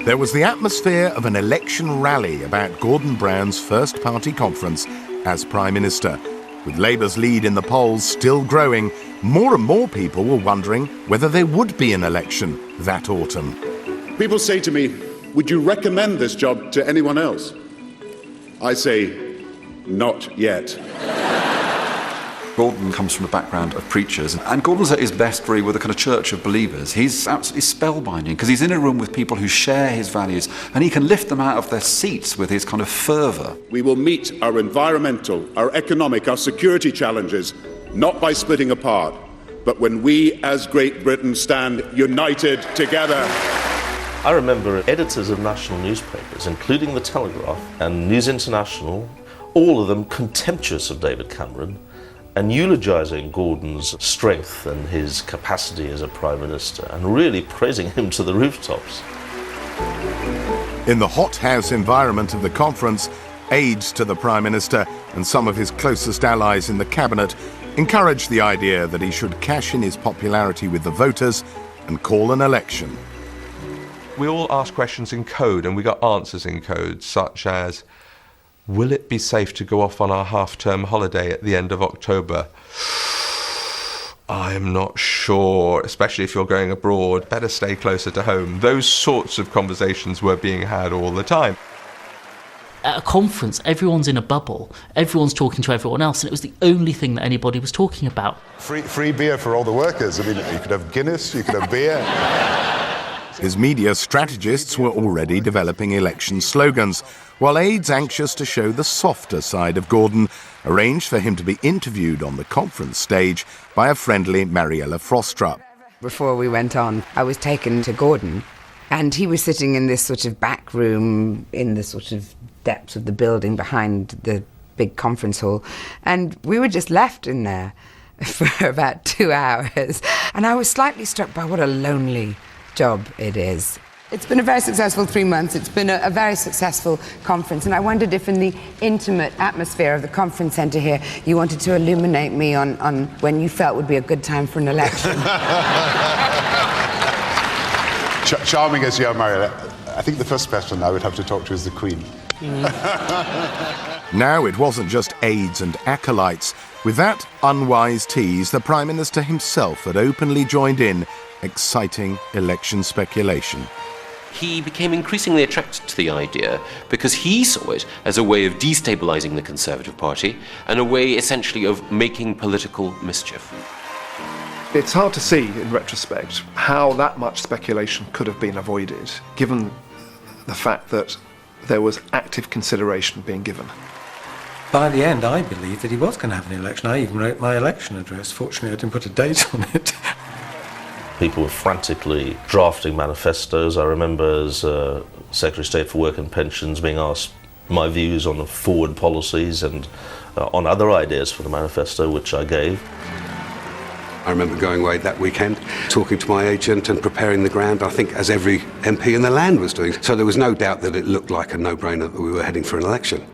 There was the atmosphere of an election rally about Gordon Brown's first party conference as Prime Minister. With Labour's lead in the polls still growing, more and more people were wondering whether there would be an election that autumn. People say to me, would you recommend this job to anyone else? I say, not yet. Gordon comes from a background of preachers, and Gordon's at his best really with a kind of church of believers. He's absolutely spellbinding because he's in a room with people who share his values, and he can lift them out of their seats with his kind of fervour. We will meet our environmental, our economic, our security challenges, not by splitting apart, but when we as Great Britain stand united together. I remember editors of national newspapers, including The Telegraph and News International, all of them contemptuous of David Cameron, and eulogising Gordon's strength and his capacity as a Prime Minister, and really praising him to the rooftops. In the hothouse environment of the conference, aides to the Prime Minister and some of his closest allies in the cabinet encouraged the idea that he should cash in his popularity with the voters and call an election. We all asked questions in code, and we got answers in code, such as, will it be safe to go off on our half-term holiday at the end of October? I'm not sure, especially if you're going abroad. Better stay closer to home. Those sorts of conversations were being had all the time. At a conference, everyone's in a bubble. Everyone's talking to everyone else, and it was the only thing that anybody was talking about. Free beer for all the workers. I mean, you could have Guinness, you could have beer. His media strategists were already developing election slogans, while aides anxious to show the softer side of Gordon arranged for him to be interviewed on the conference stage by a friendly Mariella Frostrup. Before we went on, I was taken to Gordon, and he was sitting in this sort of back room in the sort of depths of the building behind the big conference hall, and we were just left in there for about 2 hours, and I was slightly struck by what a lonely job it is. It's been a very successful 3 months. It's been a very successful conference, and I wondered if in the intimate atmosphere of the conference centre here you wanted to illuminate me on when you felt would be a good time for an election. Charming as you are, Mariella, I think the first person I would have to talk to is the Queen. Now it wasn't just aides and acolytes. With that unwise tease, the Prime Minister himself had openly joined in exciting election speculation. He became increasingly attracted to the idea because he saw it as a way of destabilising the Conservative Party and a way essentially of making political mischief. It's hard to see in retrospect how that much speculation could have been avoided, given the fact that there was active consideration being given. By the end, I believed that he was going to have an election. I even wrote my election address. Fortunately, I didn't put a date on it. People were frantically drafting manifestos. I remember as Secretary of State for Work and Pensions being asked my views on the forward policies and on other ideas for the manifesto, which I gave. I remember going away that weekend, talking to my agent and preparing the ground, I think, as every MP in the land was doing. So there was no doubt that it looked like a no-brainer that we were heading for an election.